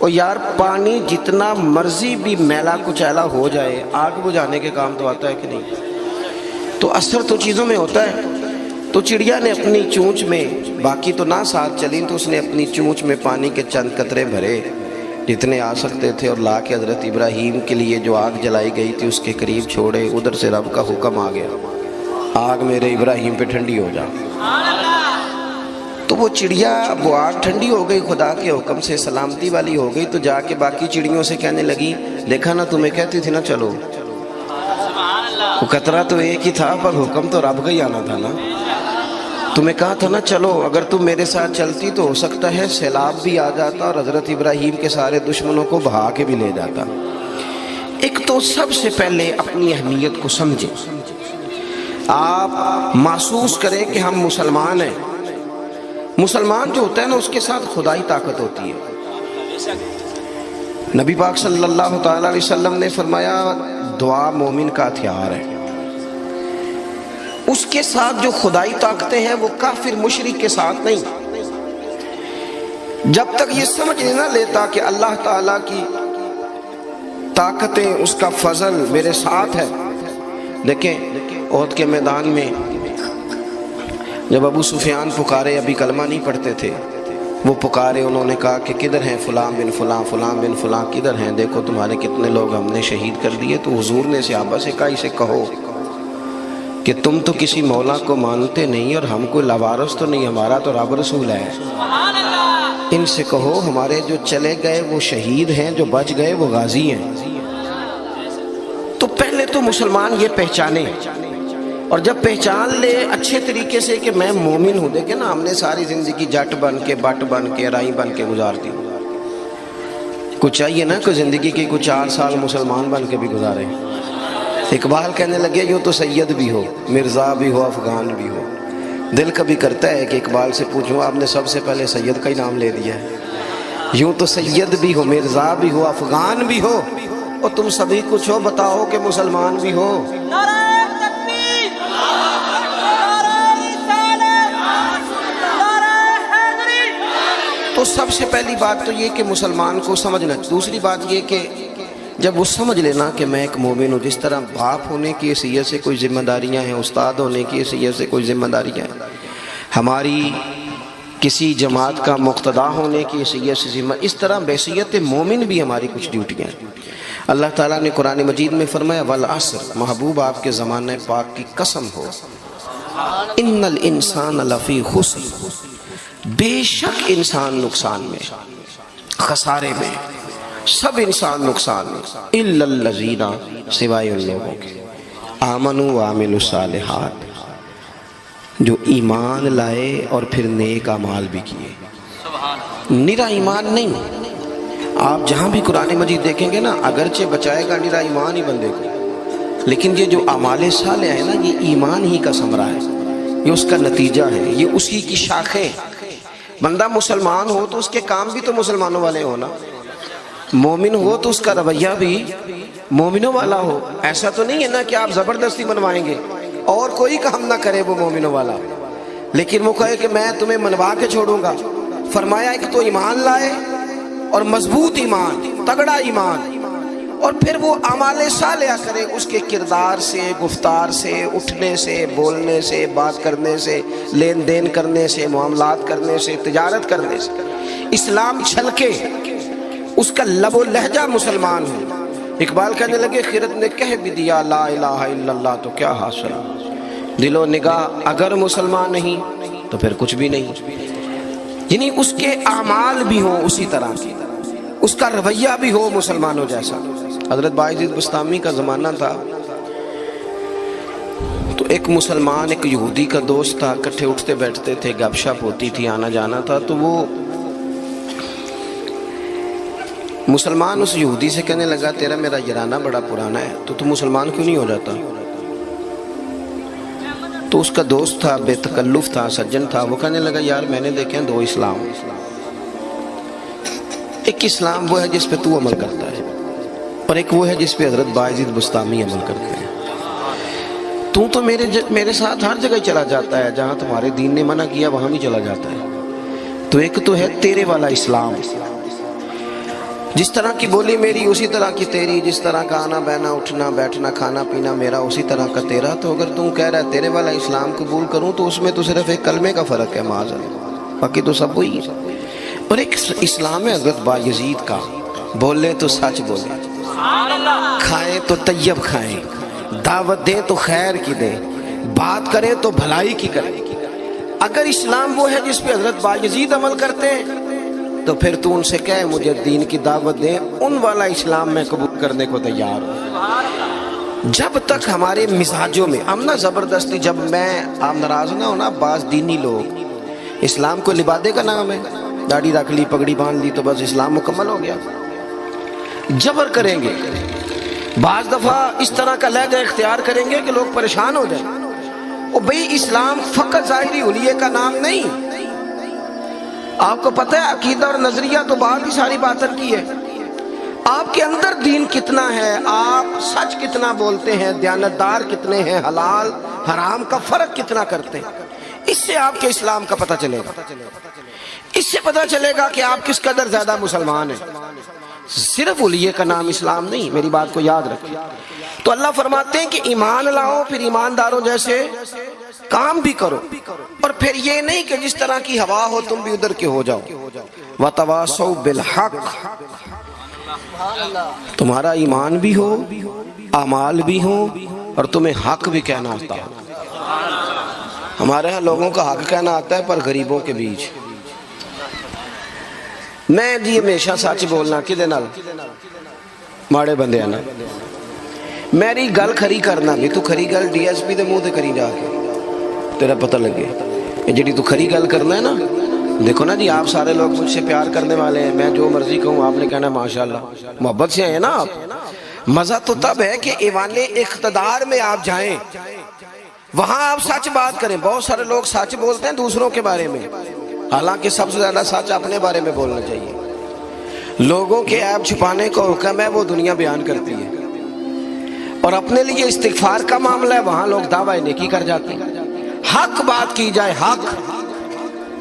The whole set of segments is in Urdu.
اور یار پانی جتنا مرضی بھی میلا کچیلا ہو جائے، آگ بجھانے کے کام تو آتا ہے کہ نہیں؟ تو اثر تو چیزوں میں ہوتا ہے۔ تو چڑیا نے اپنی چونچ میں، باقی تو نہ ساتھ چلیں، تو اس نے اپنی چونچ میں پانی کے چند قطرے بھرے جتنے آ سکتے تھے، اور لا کے حضرت ابراہیم کے لیے جو آگ جلائی گئی تھی اس کے قریب چھوڑے۔ ادھر سے رب کا حکم آ گیا، آگ میرے ابراہیم پہ ٹھنڈی ہو جا۔ تو وہ چڑیا، وہ آگ ٹھنڈی ہو گئی، خدا کے حکم سے سلامتی والی ہو گئی۔ تو جا کے باقی چڑیوں سے کہنے لگی، دیکھا نا تمہیں کہتی تھی نا چلو، وہ قطرہ تو ایک ہی تھا پر حکم تو رب کا ہی آنا تھا نا، تمہیں کہا تھا نا چلو، اگر تم میرے ساتھ چلتی تو ہو سکتا ہے سیلاب بھی آ جاتا اور حضرت ابراہیم کے سارے دشمنوں کو بہا کے بھی لے جاتا۔ ایک تو سب سے پہلے اپنی اہمیت کو سمجھیں، آپ محسوس کریں کہ ہم مسلمان ہیں۔ مسلمان جو ہوتا ہے نا اس کے ساتھ خدائی طاقت ہوتی ہے۔ نبی پاک صلی اللہ تعالی علیہ وسلم نے فرمایا دعا مومن کا ہتھیار ہے۔ اس کے ساتھ جو خدائی طاقتیں ہیں وہ کافر مشرک کے ساتھ نہیں۔ جب تک یہ سمجھ نہ لیتا کہ اللہ تعالیٰ کی طاقتیں، اس کا فضل میرے ساتھ ہے۔ دیکھیں احد کے میدان میں جب ابو سفیان پکارے، ابھی کلمہ نہیں پڑھتے تھے، وہ پکارے، انہوں نے کہا کہ کدھر ہیں فلاں بن فلاں، فلاں بن فلاں کدھر ہیں، دیکھو تمہارے کتنے لوگ ہم نے شہید کر دیے۔ تو حضور نے صحابہ سے کہا اسے کہو کہ تم تو کسی مولا کو مانتے نہیں اور ہم کوئی لاوارث تو نہیں، ہمارا تو رب رسول ہے، ان سے کہو ہمارے جو چلے گئے وہ شہید ہیں، جو بچ گئے وہ غازی ہیں۔ تو پہلے تو مسلمان یہ پہچانے، اور جب پہچان لے اچھے طریقے سے کہ میں مومن ہوں۔ دیکھیں نا ہم نے ساری زندگی جٹ بن کے، بٹ بن کے، رائی بن کے گزار دی، کچھ چاہیے نا کہ زندگی کے کچھ 4 سال مسلمان بن کے بھی گزارے۔ اقبال کہنے لگے یوں تو سید بھی ہو، مرزا بھی ہو، افغان بھی ہو۔ دل کبھی کرتا ہے کہ اقبال سے پوچھوں آپ نے سب سے پہلے سید کا ہی نام لے دیا ہے۔ یوں تو سید بھی ہو، مرزا بھی ہو، افغان بھی ہو، اور تم سبھی کچھ ہو، بتاؤ کہ مسلمان بھی ہو۔ تو سب سے پہلی بات تو یہ کہ مسلمان کو سمجھنا۔ دوسری بات یہ کہ جب وہ سمجھ لینا کہ میں ایک مومن ہوں، جس طرح باپ ہونے کی حیثیت سے کوئی ذمہ داریاں ہیں، استاد ہونے کی حیثیت سے کوئی ذمہ داریاں ہیں، ہماری کسی جماعت کا مقتدا ہونے کی حیثیت سے ذمہ، اس طرح بحیثیت مومن بھی ہماری کچھ ڈیوٹیاں ہیں۔ اللہ تعالیٰ نے قرآن مجید میں فرمایا والعصر، محبوب آپ کے زمانہ پاک کی قسم ہو، ان الانسان لفی خسر، بے شک انسان نقصان میں، خسارے میں، سب انسان نقصان میں، الا الذین، سوائے ان لوگوں کے، آمنوا وعملوا الصالحات، جو ایمان لائے اور پھر نیک اعمال بھی کیے۔ نرا ایمان نہیں، آپ جہاں بھی قرآن مجید دیکھیں گے نا، اگرچہ بچائے گا نرا ایمان ہی بندے کو، لیکن یہ جو اعمال صالح ہے نا، یہ ایمان ہی کا ثمرہ ہے، یہ اس کا نتیجہ ہے، یہ اسی کی شاخیں۔ بندہ مسلمان ہو تو اس کے کام بھی تو مسلمانوں والے ہو نا، مومن ہو تو اس کا رویہ بھی مومنوں والا ہو۔ ایسا تو نہیں ہے نا کہ آپ زبردستی منوائیں گے اور کوئی کام نہ کرے وہ مومنوں والا، لیکن وہ کہے کہ میں تمہیں منوا کے چھوڑوں گا۔ فرمایا کہ تو ایمان لائے، اور مضبوط ایمان، تگڑا ایمان، اور پھر وہ اعمال صالحہ کرے، اس کے کردار سے، گفتار سے، اٹھنے سے، بولنے سے، بات کرنے سے، لین دین کرنے سے، معاملات کرنے سے، تجارت کرنے سے اسلام چھلکے، اس کا لب و لہجہ مسلمان ہو۔ اقبال کہنے لگے خرد نے کہہ بھی دیا لا الہ الا اللہ تو کیا حاصل، دل و نگاہ اگر مسلمان نہیں تو پھر کچھ بھی نہیں۔ یعنی اس کے اعمال بھی ہوں اسی طرح کی، اس کا رویہ بھی ہو مسلمانوں جیسا۔ حضرت باعزید بستامی کا زمانہ تھا، تو ایک مسلمان ایک یہودی کا دوست تھا، اکٹھے اٹھتے بیٹھتے تھے، گپ شپ ہوتی تھی، آنا جانا تھا۔ تو وہ مسلمان اس یہودی سے کہنے لگا تیرا میرا یارانہ بڑا پرانا ہے، تو مسلمان کیوں نہیں ہو جاتا؟ تو اس کا دوست تھا، بے تکلف تھا، سجن تھا، وہ کہنے لگا یار میں نے دیکھے ہیں 2 اسلام، ایک اسلام وہ ہے جس پہ تو عمل کرتا ہے، اور ایک وہ ہے جس پہ حضرت باعزید بستامی عمل کرتے ہیں۔ تو میرے ساتھ ہر جگہ چلا جاتا ہے، جہاں تمہارے دین نے منع کیا وہاں بھی چلا جاتا ہے۔ تو ایک تو ہے تیرے والا اسلام، جس طرح کی بولی میری اسی طرح کی تیری، جس طرح کا آنا بہنا اٹھنا بیٹھنا کھانا پینا میرا اسی طرح کا تیرا. تو اگر تم کہہ رہا ہے تیرے والا اسلام قبول کروں تو اس میں تو صرف ایک کلمے کا فرق ہے معاذ اللہ، باقی تو سب وہی ہے. اور ایک اسلام ہے حضرت بایزید کا، بولے تو سچ بولے، کھائیں تو طیب کھائیں، دعوت دیں تو خیر کی دیں، بات کریں تو بھلائی کی کریں. اگر اسلام وہ ہے جس پہ حضرت بایزید عمل کرتے ہیں تو پھر تو ان سے کہے مجھے دین کی دعوت دیں، ان والا اسلام میں قبول کرنے کو تیار ہوں. جب تک ہمارے مزاجوں میں ہم نہ زبردستی، جب میں آپ ناراض نہ ہونا، بعض دینی لوگ اسلام کو لبادے کا نام ہے، داڑھی رکھ لی پگڑی باندھ لی تو بس اسلام مکمل ہو گیا، جبر کریں گے. بعض دفعہ اس طرح کا لہجہ اختیار کریں گے کہ لوگ پریشان ہو جائیں. او بھئی اسلام فقط ظاہری حلیے کا نام نہیں. آپ کو پتہ ہے عقیدہ اور نظریہ تو بات ہی ساری باطن کی ہے. آپ کے اندر دین کتنا ہے، آپ سچ کتنا بولتے ہیں، دیانتدار کتنے ہیں، حلال حرام کا فرق کتنا کرتے ہیں، اس سے آپ کے اسلام کا پتہ چلے گا. اس سے پتہ چلے گا کہ آپ کس قدر زیادہ مسلمان ہیں. صرف حلیے کا نام اسلام نہیں، میری بات کو یاد رکھیں. تو اللہ فرماتے ہیں کہ ایمان لاؤ، پھر ایمانداروں جیسے کام بھی کرو، اور پھر یہ نہیں کہ جس طرح کی ہوا ہو تم بھی ادھر کے ہو جاؤ. وَتَوَاصَوْا بِالْحَقِّ، تمہارا ایمان بھی ہو، اعمال بھی ہو، اور تمہیں حق بھی کہنا آتا ہو. ہمارے ہاں لوگوں کا حق کہنا آتا ہے پر غریبوں کے بیچ. میں جی ہمیشہ سچ بولنا کدے نال ماڑے بندے نا، میری گل کھری کرنا بھی، تو کھری گل ڈی ایس پی دے منہ تے کری جا کے تیرا پتہ لگے. یہ جڑی تو کھری گل کرنا ہے نا، دیکھو نا جی آپ سارے لوگ مجھ سے پیار کرنے والے ہیں، میں جو مرضی کہوں آپ نے کہنا ماشاءاللہ، محبت سے ہیں نا آپ. مزہ تو تب ہے کہ ایوان اقتدار میں آپ جائیں، وہاں آپ سچ بات کریں. بہت سارے لوگ سچ بولتے ہیں دوسروں کے بارے میں، حالانکہ سب سے زیادہ سچ اپنے بارے میں بولنا چاہیے. لوگوں کے عیب چھپانے کا حکم ہے وہ دنیا بیان کرتی ہے، اور اپنے لیے استغفار کا معاملہ ہے وہاں لوگ دعویٰ نیکی کر جاتے ہیں. حق بات کی جائے، حق.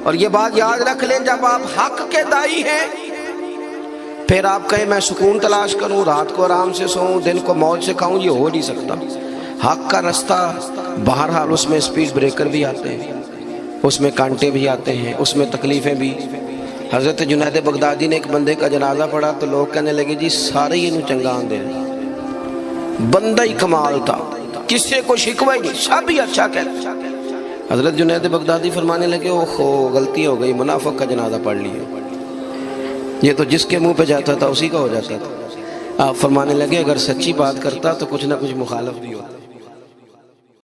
اور یہ بات یاد رکھ لیں، جب آپ حق کے دائی ہیں پھر آپ کہیں میں سکون تلاش کروں، رات کو آرام سے سوؤں، دن کو موج سے کھاؤں، یہ ہو نہیں سکتا. حق کا رستہ بہرحال اس میں سپیڈ بریکر بھی آتے ہیں، اس میں کانٹے بھی آتے ہیں، اس میں تکلیفیں بھی. حضرت جنید بغدادی نے ایک بندے کا جنازہ پڑھا تو لوگ کہنے لگے جی سارے ہی انہوں چنگا آندے، بندہ ہی کمال تھا، کس سے کوئی شکوہ ہی نہیں، سب ہی اچھا کہتے. حضرت جنید بغدادی فرمانے لگے اوہو غلطی ہو گئی، منافق کا جنازہ پڑھ لیا، یہ تو جس کے منہ پہ جاتا تھا اسی کا ہو جاتا تھا. آپ فرمانے لگے اگر سچی بات کرتا تو کچھ نہ کچھ مخالف بھی ہوتا.